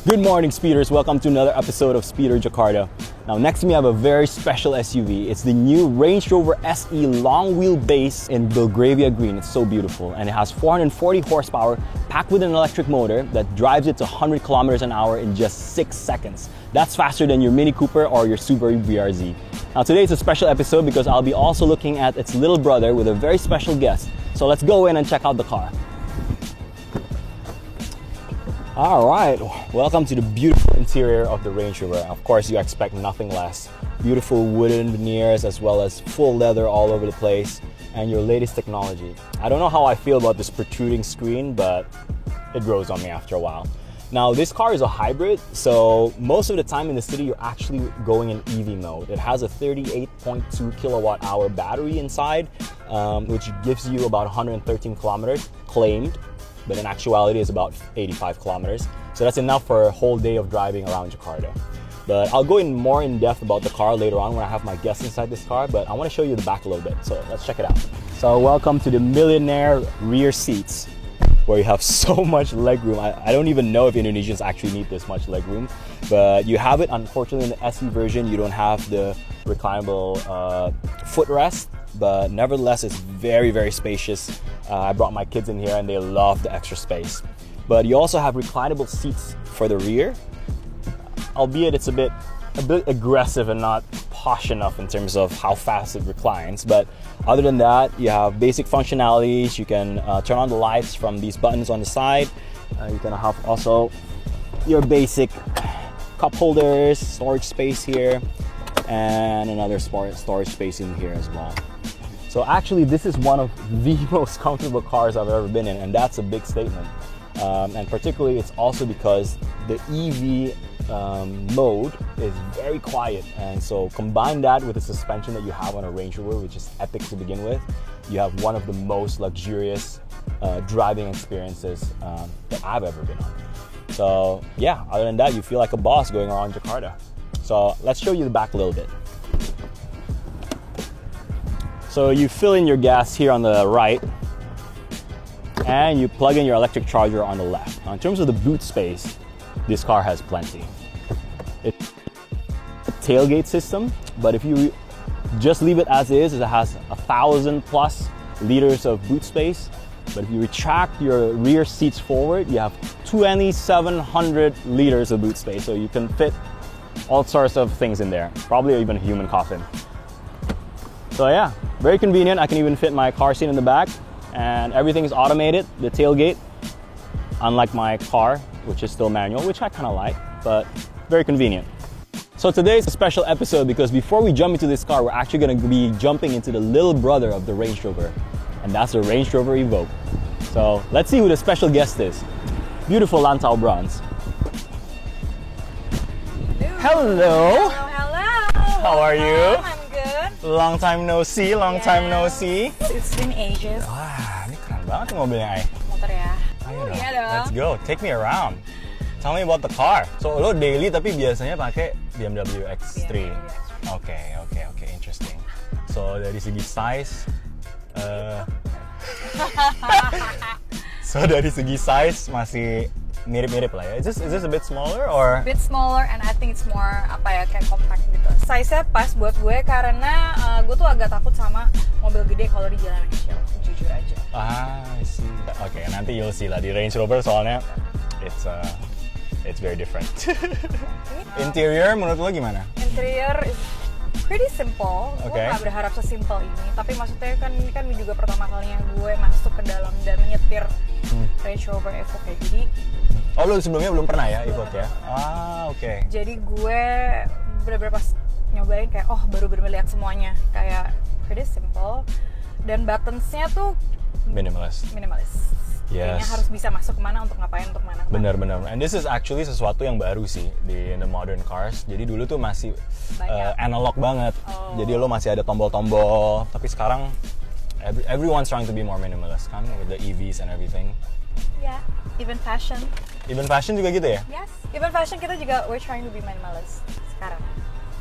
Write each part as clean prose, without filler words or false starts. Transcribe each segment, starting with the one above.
Good morning, speeders. Welcome to another episode of Speeder Jakarta. Now, next to me I have a very special SUV. It's the new Range Rover SE long wheelbase in Belgravia green. It's so beautiful, and it has 440 horsepower packed with an electric motor that drives it to 100 kilometers an hour in just 6 seconds. That's faster than your Mini Cooper or your Subaru BRZ. Now, today is a special episode because I'll be also looking at its little brother with a very special guest. So let's go in and check out the car. All right, welcome to the beautiful interior of the Range Rover. Of course, you expect nothing less. Beautiful wooden veneers as well as full leather all over the place and your latest technology. I don't know how I feel about this protruding screen, but it grows on me after a while. Now, this car is a hybrid, so most of the time in the city, you're actually going in EV mode. It has a 38.2 kilowatt hour battery inside, which gives you about 113 kilometers claimed, but in actuality is about 85 kilometers. So that's enough for a whole day of driving around Jakarta. But I'll go in more in depth about the car later on when I have my guests inside this car, but I want to show you the back a little bit. So let's check it out. So welcome to the millionaire rear seats, where you have so much legroom. I don't even know if Indonesians actually need this much legroom, but you have it. Unfortunately, in the SE version, you don't have the reclinable footrest, but nevertheless, it's very, very spacious. I brought my kids in here and they love the extra space. But you also have reclinable seats for the rear, albeit it's a bit aggressive and not posh enough in terms of how fast it reclines. But other than that, you have basic functionalities. You can turn on the lights from these buttons on the side. You can have also your basic cup holders, storage space here, and another storage space in here as well. So actually, this is one of the most comfortable cars I've ever been in, and that's a big statement. And particularly, it's also because the EV mode is very quiet, and so combine that with the suspension that you have on a Range Rover, which is epic to begin with, you have one of the most luxurious driving experiences that I've ever been on. So yeah, other than that, you feel like a boss going around Jakarta. So let's show you the back a little bit. So you fill in your gas here on the right, and you plug in your electric charger on the left. Now, in terms of the boot space, this car has plenty. It's a tailgate system, but if you just leave it as is, it has 1,000 plus liters of boot space. But if you retract your rear seats forward, you have 2,700 liters of boot space. So you can fit all sorts of things in there, probably even a human coffin. So yeah, very convenient. I can even fit my car seat in the back, and everything is automated. The tailgate, unlike my car, which is still manual, which I kind of like, but very convenient. So today is a special episode because before we jump into this car, we're actually going to be jumping into the little brother of the Range Rover, and that's the Range Rover Evoque. So let's see who the special guest is. Beautiful Lantau bronze. Hello. Hello, hello. How are you? I'm good. Long time no see, long time no see. It's been ages. Wah, ini keren banget nih mobilnya, Ay. Motor ya. Ayo dong, Iya dong. let's go. Take me around. Tell me about the car. So lo daily tapi biasanya pakai BMW X3. Oke, interesting. So dari segi size, masih mirip-mirip lah ya. Is this a bit smaller or? Bit smaller, and I think it's more kayak compact gitu. Size-nya pas buat gue karena gue tuh agak takut sama mobil gede kalau di jalanan kecil, jujur aja. I see. Oke, nanti you'll see lah di Range Rover soalnya it's very different. Interior menurut lo gimana? Interior is pretty simple. Okay. Gue gak berharap sesimpel ini, tapi maksudnya kan ini kan juga pertama kalinya gue masuk ke dalam dan menyetir Range Rover Evoque, jadi lo sebelumnya belum pernah ya Evoque ya? Oke. Jadi gue bener-bener pas nyobain kayak baru lihat semuanya, kayak pretty simple, dan buttonsnya tuh minimalis. Yes. Kayaknya harus bisa masuk kemana untuk ngapain, untuk mana. Benar. And this is actually sesuatu yang baru sih in the modern cars. Jadi dulu tuh masih analog banget. Jadi lo masih ada tombol-tombol. Tapi sekarang everyone's trying to be more minimalist kan, with the EVs and everything. Yeah, even fashion. Even fashion juga gitu ya? Yes, even fashion kita juga we're trying to be minimalist sekarang.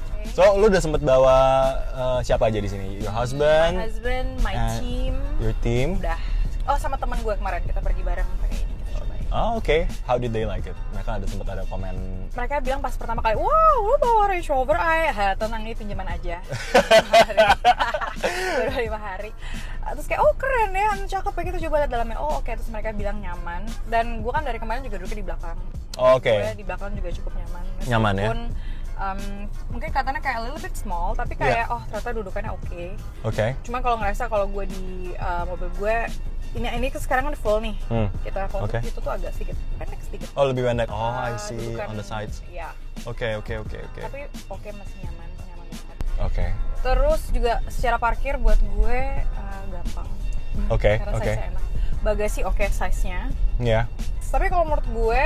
Okay. So, lu udah sempet bawa siapa aja di sini? Your husband? My husband, my team. Your team? Udah. Oh, sama teman gue kemarin kita pergi bareng pakai ini, kita cobain. Oh, okay. How did they like it? Mereka sempat ada komen. Mereka bilang pas pertama kali, wow, lu bawa Range Rover, tenang nih pinjaman aja. Baru 5 hari. Terus kayak, oh keren ya, cakep ya gitu, coba lihat dalamnya. Oh oke, terus mereka bilang nyaman. Dan gue kan dari kemarin juga duduknya di belakang. Oh, oke. Gue di belakang juga cukup nyaman. Meskipun, nyaman ya? Mungkin katanya kayak a little bit small, tapi kayak ternyata dudukannya oke. Oke. Cuma kalau ngerasa kalau gue di mobil gue, ini sekarang kan full nih. Kita full itu tuh agak sedikit pendek sedikit. Oh lebih pendek. Oh I see, on the sides. Iya. Oke. Tapi masih nyaman banget. Oke. Terus juga secara parkir buat gue gampang. Oke. Karena size-nya enak. Bagasi size-nya. Yeah. Tapi kalau menurut gue,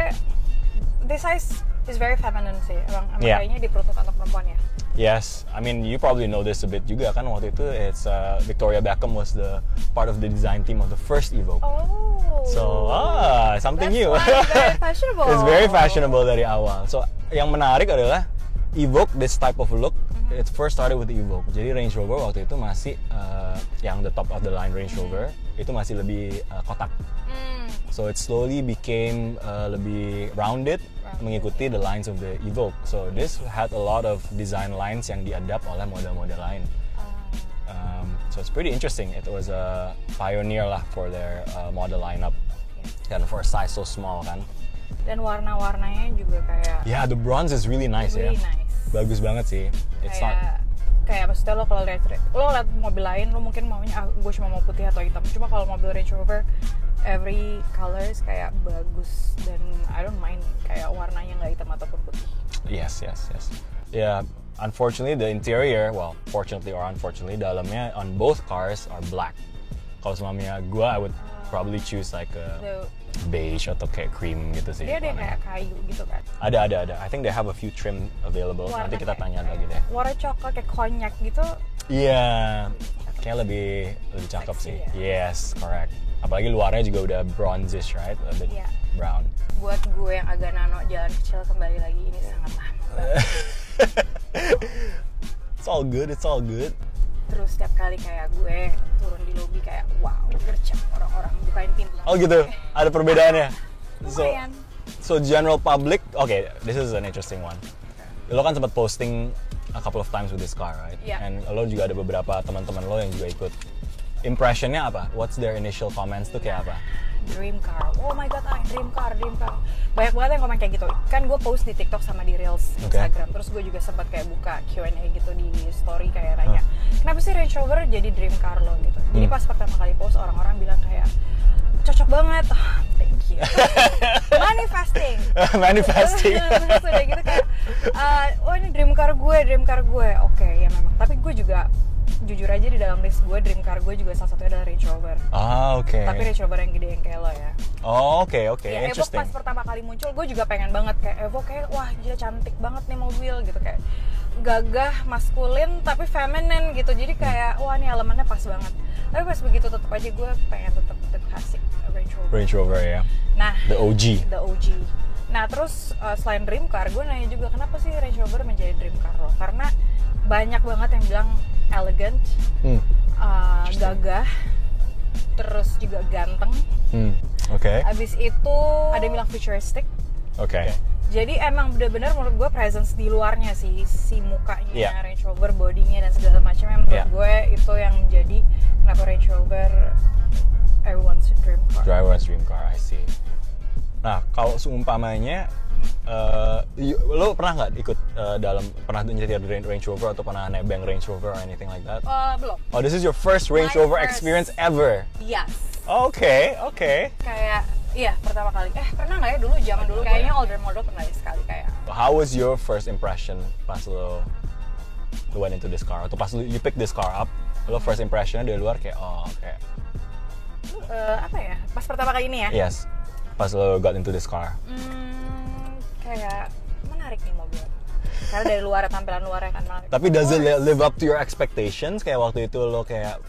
this size is very feminine sih. Emang kayaknya diperuntukkan untuk perempuan ya. Yes, I mean you probably know this a bit juga kan waktu itu it's Victoria Beckham was the part of the design team of the first Evoque. Oh. So something new. Very fashionable. It's very fashionable dari awal. So yang menarik adalah Evoque this type of look. It first started with the Evoque. Jadi Range Rover waktu itu masih yang the top of the line Range Rover itu masih lebih kotak. So it slowly became lebih rounded mengikuti the lines of the Evoque. So this had a lot of design lines yang diadapt oleh model-model lain. So it's pretty interesting. It was a pioneer lah for their model lineup. Dan for a size so small kan. Dan warna-warnanya juga kayak. Yeah, the bronze is really nice ya. Nice. Bagus banget sih. It's kayak maksudnya lo kalau lihat mobil lain lo mungkin maunya gue cuma mau putih atau hitam. Cuma kalau mobil Range Rover every colors kayak bagus dan I don't mind kayak warnanya nggak hitam ataupun putih. Yes. Yeah, unfortunately the interior, well, fortunately or unfortunately, dalamnya on both cars are black. Kalau semuanya gue, I would probably choose like a beige atau kayak cream gitu sih. Dia ada kayak kayu gitu kan? Ada. I think they have a few trim available. Warna nanti kita tanya lagi deh. Warna coklat kayak konyak gitu. Iya, kayak lebih cakep sih. Ya? Yes, correct. Apalagi luarnya juga udah bronzish, right? A bit brown. Buat gue yang agak nano jalan kecil kembali lagi ini sangat lama banget. It's all good. Terus setiap kali kayak gue turun di lobi kayak wow, gercep orang-orang bukain pintu. Oh gitu, ada perbedaannya. Lumayan. So general public, okay, this is an interesting one. Lo kan sempat posting a couple of times with this car, right? Yeah. And lo juga ada beberapa teman-teman lo yang juga ikut. Impressionnya apa? What's their initial comments tuh kayak apa? Dream car. Oh my god, dream car. Banyak banget yang komen kayak gitu. Kan gue post di TikTok sama di Reels Instagram. Terus gue juga sempat kayak buka Q&A gitu di story kayak nanya, kenapa sih Range Rover jadi dream car lo gitu. Jadi pas pertama kali post orang-orang bilang kayak cocok banget. Thank you. Manifesting. Terus udah gitu kayak oh ini dream car gue. Oke, ya memang. Tapi gue juga jujur aja di dalam list gue dream car gue juga salah satunya adalah Range Rover. Oke. Tapi Range Rover yang gede yang kayak lo ya. Oke. Ya, Interesting. Evoque pas pertama kali muncul gue juga pengen banget kayak Evoque kayak wah gila cantik banget nih mobil gitu kayak gagah, maskulin tapi feminine gitu. Jadi kayak wah ini elemennya pas banget. Tapi pas begitu tetap aja gue pengen tetap the classic Range Rover ya. Nah, the OG. Nah terus selain dream car gue nanya juga kenapa sih Range Rover menjadi dream car lo? Karena banyak banget yang bilang elegant, gagah, terus juga ganteng. Oke. Abis itu ada yang bilang futuristic. Oke. Jadi emang bener-bener menurut gue presence di luarnya sih, si mukanya Range Rover, bodinya dan segala macamnya menurut gue itu yang jadi kenapa Range Rover everyone's dream car. Everyone's dream car, I see. Nah, kalau seumpamanya lo pernah nggak ikut pernah nyetir Range Rover atau pernah nebeng Range Rover or anything like that? Belum. Oh, this is your first Range Rover experience ever? Yes. Oke. Kayak, iya pertama kali. Pernah nggak ya zaman dulu? Kayaknya older model pernah sekali kayak. How was your first impression pas lo went into this car? Atau pas you pick this car up, lo first impressionnya dari luar kayak apa ya? Pas pertama kali ini ya? Yes. Pas lo got into this car. Kayak menarik nih mobil. Karena dari luar, tampilan luarnya kan menarik. Tapi does it live up to your expectations? Kayak waktu itu lo kayak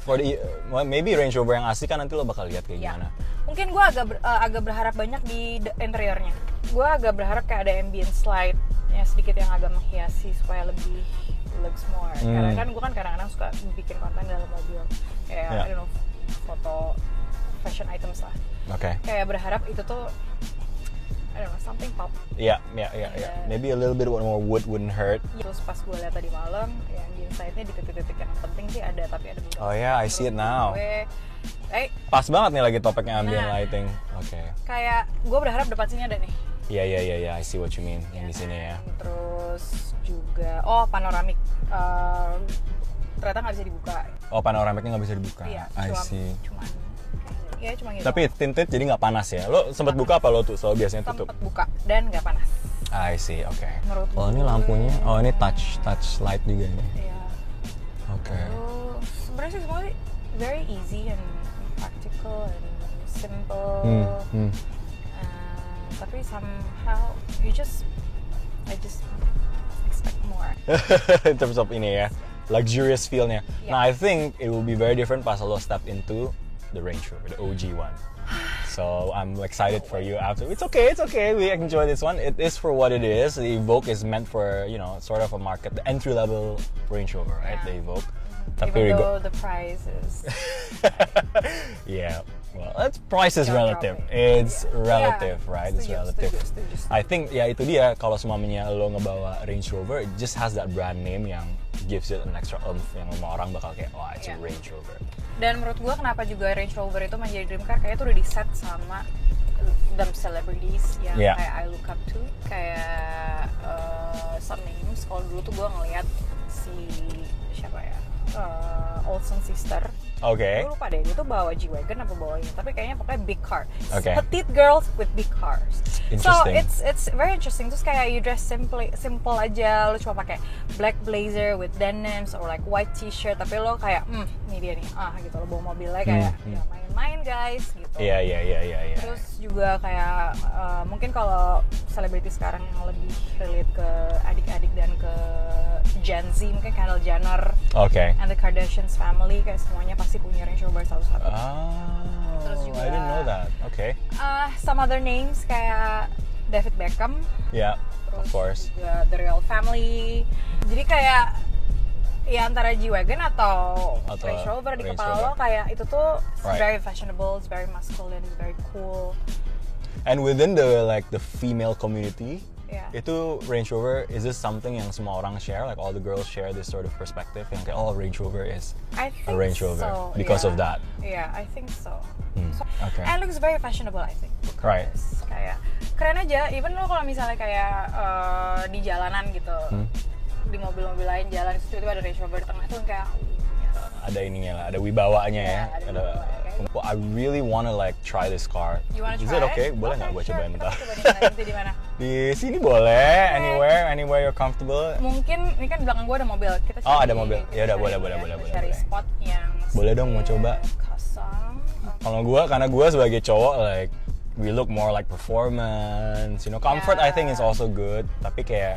maybe Range Rover yang asli kan nanti lo bakal lihat kayak gimana? Mungkin gue agak berharap banyak di interiornya. Gue agak berharap kayak ada ambient light ya sedikit yang agak menghiasi supaya lebih looks more. Karena kan gue kan kadang-kadang suka bikin konten dalam mobil kayak I don't know, foto fashion items lah. Oke. Kayak berharap itu tuh I don't know, something pop. Yeah. Maybe a little bit more wood wouldn't hurt. Terus pas gue lihat tadi malam, yang di inside-nya di titik-titik yang penting sih ada, tapi ada beberapa. Oh yeah, I see it now. Pas banget nih lagi topiknya ambient lighting. Oke. Kayak gue berharap depan sini ada nih. Iya, I see what you mean yang di sini ya. Terus juga, panoramik. Ternyata nggak bisa dibuka. Oh, panoramiknya nggak bisa dibuka. Iya, I see. Cuma gitu. Tapi tinted jadi nggak panas ya? Lo sempat buka apa lo tuh? Selalu biasanya tutup. Sempat buka dan nggak panas. I see, oke. Menurut ini lampunya, ini touch light juga nih. Iya. Oke. Sebenarnya sih semua very easy and practical and simple. Tapi somehow I just expect more. In terms of ini ya, luxurious feel-nya. Yeah. Nah, I think it will be very different pas lo step into the Range Rover, the OG one. So I'm excited for you after. It's okay. We enjoy this one. It is for what it is. The Evoque is meant for, sort of a market, the entry-level Range Rover, right? Yeah. The Evoque. Even though the price is... Yeah. Well, price is relative. It's relative, right? It's relative. Setuju. I think itu dia, kalau semuanya lo ngebawa Range Rover, it just has that brand name yang gives it an extra oomph yang semua orang bakal kayak, it's a Range Rover. Dan menurut gue kenapa juga Range Rover itu menjadi dream car, kayaknya itu udah di-set sama them celebrities yang kayak I look up to, kayak some names. Kalau dulu tuh gue ngeliat si siapa ya, Olsen sister. Okay. Gue lupa deh, dia tuh bawa G-Wagon apa bawa ini, tapi kayaknya pokoknya big car. Okay. Petite girls with big cars. So Interesting. it's very interesting. Terus kayak you dress simple aja, lu cuma pakai black blazer with denims or like white t-shirt, tapi lo kayak ini dia nih, gitu, lo bawa mobilnya kayak ya main-main guys gitu. Iya. Terus juga kayak mungkin kalau selebriti sekarang yang lebih relate ke adik-adik dan ke Gen Z, mungkin Kendall Jenner, and the Kardashians family, kayak semuanya pasti punya Range Rover satu-satu. Terus juga, I didn't know that. Okay. Some other names kayak David Beckham. Yeah, terus of course. Juga The Royal Family. Jadi kayak ya antara G-Wagon atau Range Rover di kepala lo, kayak itu tuh very fashionable, it's very masculine, it's very cool. And within the female community, itu Range Rover, is this something yang semua orang share? Like all the girls share this sort of perspective yang kayak, Range Rover is a Range Rover because of that. Yeah, I think so. Okay. And it looks very fashionable, I think. Right. Kayak keren aja, even lo kalau misalnya kayak di jalanan gitu, di mobil-mobil lain jalan, itu tiba-tiba ada Range Rover di tengah tuh kayak ada ininya lah, ada wibawanya ya. Ada Well, I really wanna try this car. You wanna Is try it okay? Boleh nggak gue cobain bentar? Nanti di mana? Di sini boleh, anywhere you're comfortable. Mungkin ini kan belakang gue ada mobil. Kita cari, ada mobil. Ya udah boleh. Cari spot yang boleh dong, mau coba. Kosong. Kalau karena gue sebagai cowok, we look more like performance. Comfort I think is also good. Tapi kayak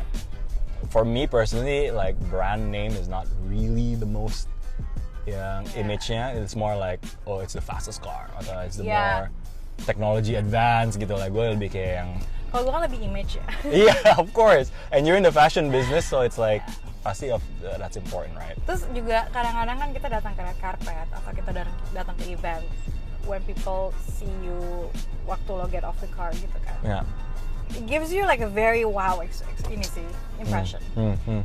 for me personally, brand name is not really the most yang image-nya. It's more like it's the fastest car atau it's the more technology advance gitu lah. Gue lebih kayak yang kalau gue kan lebih image ya. Yeah, of course. And you're in the fashion business, so it's pasti that's important, right? Terus juga kadang-kadang kan kita datang ke red carpet atau kita datang ke event, when people see you waktu lo get off the car gitu kan. Yeah. It gives you a very wow impression.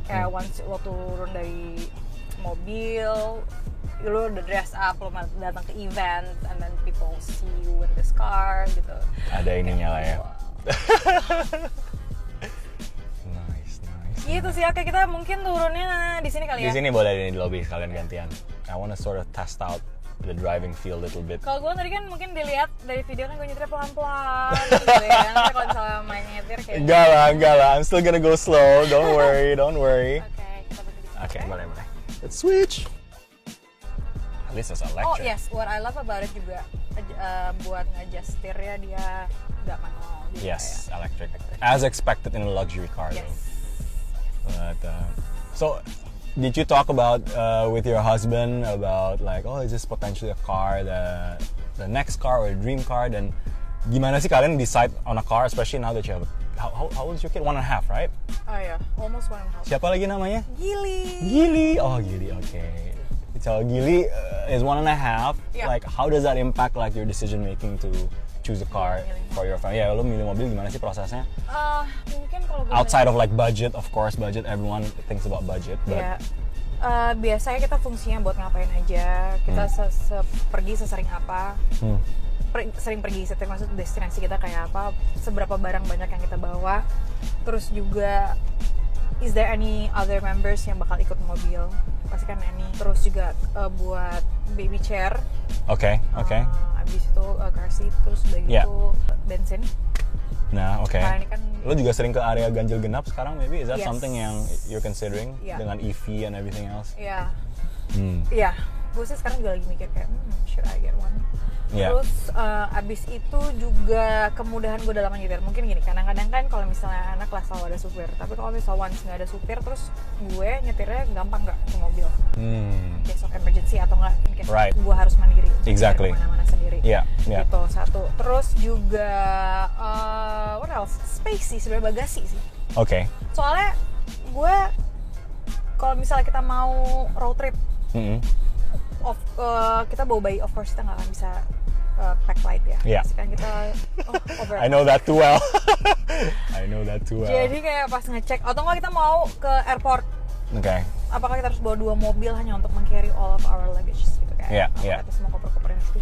Kayak once lo turun dari mobil, lo udah dress up, lo datang ke event, and then people see you in this car gitu. Ada ininya lah ya. Nice. Gitu sih, oke, kita mungkin turunnya di sini kali ya. Di sini boleh, di lobby kalian gantian. I wanna sort of test out the driving feel a little bit. Kalau gue tadi kan mungkin dilihat dari video kan gue nyetir pelan-pelan gitu ya. Nanti kalau misalnya main nyetir kayak Enggak lah. I'm still gonna go slow. Don't worry. Oke, kita berhenti. Oke, boleh. Let's switch. At least it's electric. Oh yes, what I love about it juga buat nge-adjust setirnya dia nggak manual. Yes, electric. As expected in a luxury car. Yes. But so, did you talk about with your husband about is this potentially a car, the next car or a dream car? Dan gimana sih kalian decide on a car, especially now that you have how old is your kid? 1.5, right? Oh yeah, almost 1.5. Siapa lagi namanya? Gili. Oh, Gili. Okay. So Gili is 1.5. Yeah. How does that impact your decision making to choose a car for your family. Ya, lo milih mobil gimana sih prosesnya? Mungkin kalau gue Outside of like budget, of course budget. Everyone thinks about budget. But ya, biasanya kita fungsinya buat ngapain aja. Kita pergi sesering apa. Sering pergi, maksud destinasi kita kayak apa, seberapa barang banyak yang kita bawa. Terus juga is there any other members yang bakal ikut mobil? Pasti kan any. Terus juga buat baby chair. Oke. Abis itu car seat, terus udah gitu bensin. Nah, oke. Karena ini kan Lo juga sering ke area ganjil genap sekarang, maybe? Is that Yes. something yang you're considering dengan EV and everything else? Iya. Iya. Gue sih sekarang juga lagi mikir kayak, should I get one? Yeah. Terus abis itu juga kemudahan gue dalam menyetir. Mungkin gini, kadang-kadang kan kalau misalnya anak lah selalu ada supir. Tapi kalau misalnya once nggak ada supir, terus gue nyetirnya gampang nggak ke mobil. Case of emergency atau nggak, in case gue harus mandiri. Exactly. Kemana-mana sendiri. Yeah. Gitu, satu. Terus juga, what else? Space sih, sebenarnya bagasi sih. Oke. Soalnya gue, kalau misalnya kita mau road trip, kita bawa bayi, of course kita nggak akan bisa pack light ya. Yeah. Pasti kan kita over. I know that too well. Jadi kayak pas ngecek, atau nggak kita mau ke airport. Oke. Apakah kita harus bawa 2 mobil hanya untuk meng-carry all of our luggage gitu kayak. Yeah. Kita semua koper-koper yang itu.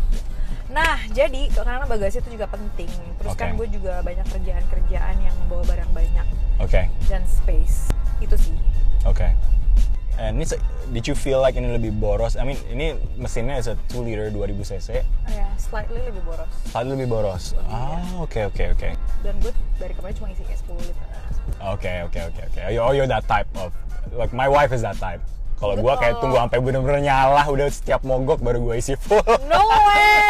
Nah, jadi karena bagasi itu juga penting. Terus kan gue juga banyak kerjaan yang membawa barang banyak. Oke. Dan space. Itu sih. Oke. And did you feel like ini lebih boros? I mean, ini mesinnya is a 2 liter 2000 cc. Ya, slightly lebih boros. Slightly lebih boros. Oke. Dan gue dari kemarin cuma isi kayak 10 liter. Oke. You're that type of, like my wife is that type. Kalau gue kayak tunggu sampai bener-bener nyala, udah setiap mogok baru gue isi full. No way!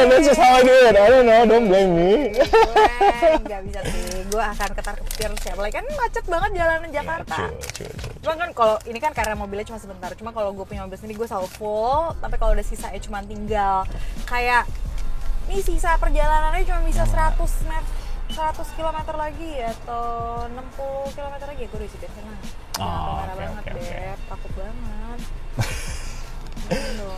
That's just how I do it. I don't know, don't blame me. Gue nggak bisa sih, gue akan ketar-ketir sih. Apalagi kan macet banget jalanan Jakarta. True. Cuma kan kalau ini kan karena mobilnya cuma sebentar. Cuma kalau gue punya mobil sendiri gue selalu full. Tapi kalau udah sisa cuma tinggal kayak nih sisa perjalanannya cuma bisa 100 km lagi atau 60 km lagi ya gue udah isi bensin lah. Parah banget Beb, takut banget.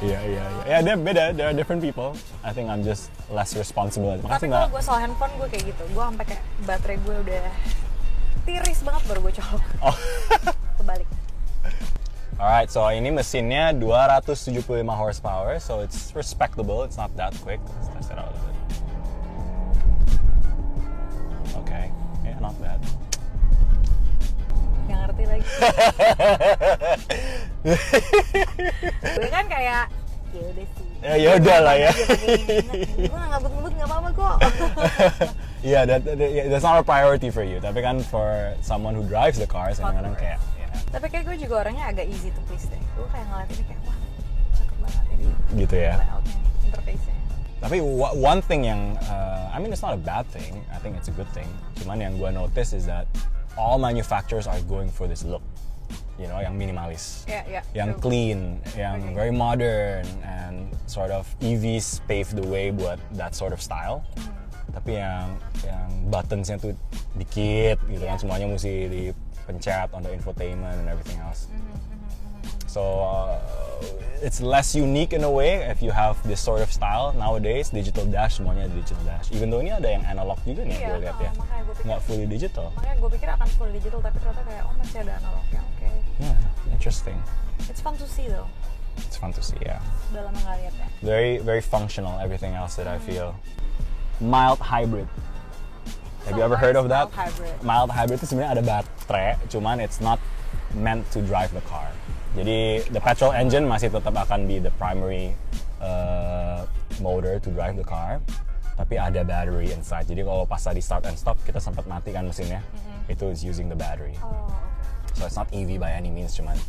Iya, dia beda. There are different people. I think I'm just less responsible. Tapi kalau gue soal handphone gue kayak gitu. Gue sampai kayak baterai gue udah tiris banget baru gue colok. Kebalik. Alright, so ini mesinnya 275 horsepower, so it's respectable. It's not that quick. Let's test it out a little bit. Okay, yeah, not bad. Nggak ngerti lagi. Gue kan kayak ya udah sih. Ya udah lah ya. Gue nggak ngebut nggak apa-apa kok. Yeah, that's not a priority for you. Tapi kan for someone who drives the cars, kadang-kadang kayak. Tapi kayak gue juga orangnya agak easy to please deh. Gue kayak ngeliat ini kayak wah cakep banget ini. Gitu ya. Layoutnya, interface-nya. Tapi one thing yang, I mean it's not a bad thing. I think it's a good thing. Cuman yang gue notice is that all manufacturers are going for this look, you know, yang minimalis, yang clean, yang very modern, and sort of EVs pave the way buat that sort of style. Tapi yang buttonsnya tuh dikit, gitu kan, semuanya mesti dipencet on the infotainment and everything else. So it's less unique in a way if you have this sort of style nowadays. Digital dash, semuanya digital dash. Even though ini ada yang analog juga nih, gue lihat ya. Nggak fully digital. Makanya gue pikir akan fully digital, tapi ternyata kayak masih ada analognya. Oke. Yeah, interesting. It's fun to see though. It's fun to see, yeah. Udah lama nggak lihat ya. Very functional. Everything else that I feel. Mild hybrid. Have you ever heard of that? Mild hybrid itu sebenarnya ada baterai, cuman it's not meant to drive the car. Jadi the petrol engine masih tetap akan be the primary motor to drive the car, tapi ada battery inside. Jadi kalau pas tadi start and stop kita sempat mati kan mesinnya, itu is using the battery. So it's not EV by any means, cuman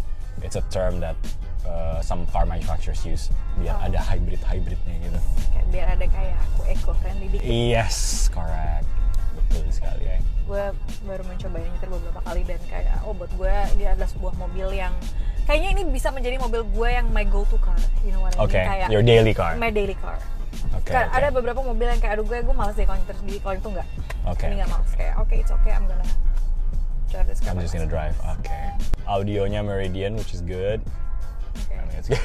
it's a term that some car manufacturers use biar ada hybridnya gitu. Biar ada kayak eco-friendly dikit. Yes, correct. Betul sekali ya. Gue baru mencoba nyetir beberapa kali dan kayak buat gue dia adalah sebuah mobil yang kayaknya ini bisa menjadi mobil gue yang my go-to car, you know what I mean? Okay, kayak your daily car. My daily car. Okay. Ada beberapa mobil yang kayak gue malas deh kalau nyetir sendiri, kalau itu enggak. Okay. Ini nggak malas kayak it's okay, I'm just gonna drive. Okay. Audionya Meridian, which is good. Okay. it's good.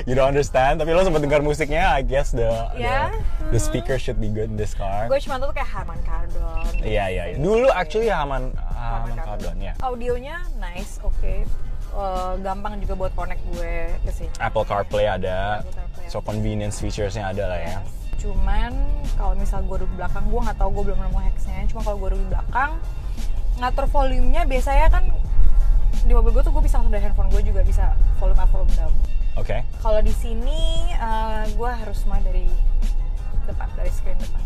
You don't understand, tapi lo sempat dengar musiknya. I guess the speaker should be good in this car. Gue cuma tuh kayak Harman Kardon. Iya. Dulu actually Harman Kardon ya. Audionya nice, oke. Gampang juga buat connect gue ke sini. Apple CarPlay ada, so convenience featuresnya ada lah ya. Cuman kalau misal gue duduk di belakang, gue nggak tahu, gue belum nemu hacksnya. Cuma kalau gue duduk di belakang, ngatur volumenya biasanya kan di mobil gue tuh gue bisa langsung dari handphone gue juga bisa volume up, volume down. Oke. Kalau di sini gue harus mulai dari depan, dari screen depan.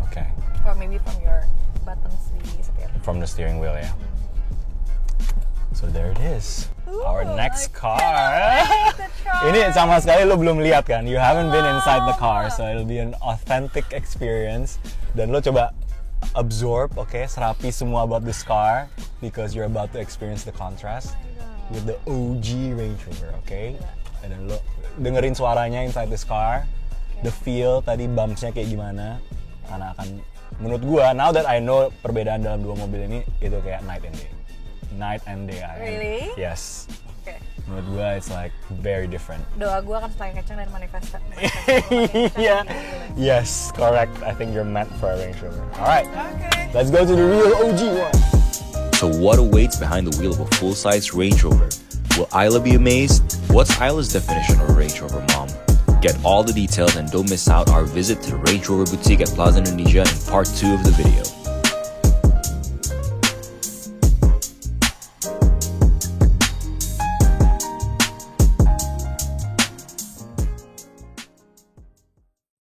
Oke. Or maybe from your buttons di setir. From the steering wheel ya. So there it is. Ooh, our next car. car. Ini sama sekali lo belum lihat kan? You haven't been inside the car, so it'll be an authentic experience. Dan lo coba absorb, serapi semua about this car because you're about to experience the contrast with the OG Range Rover, And then lo dengerin suaranya inside this car, the feel tadi bumpsnya kayak gimana, karena akan menurut gua now that I know perbedaan dalam dua mobil ini itu kayak night and day. Really? Yes. Okay. Menurut gua it's like very different. Doa gua akan selain kencang dan manifesta. Yeah. Yes, correct. I think you're meant for a Range Rover. All right. Okay. Let's go to the real OG one. So what awaits behind the wheel of a full-size Range Rover? Will Isla be amazed? What's Isla's definition of a Range Rover mom? Get all the details and don't miss out our visit to the Range Rover boutique at Plaza Indonesia in part 2 of the video.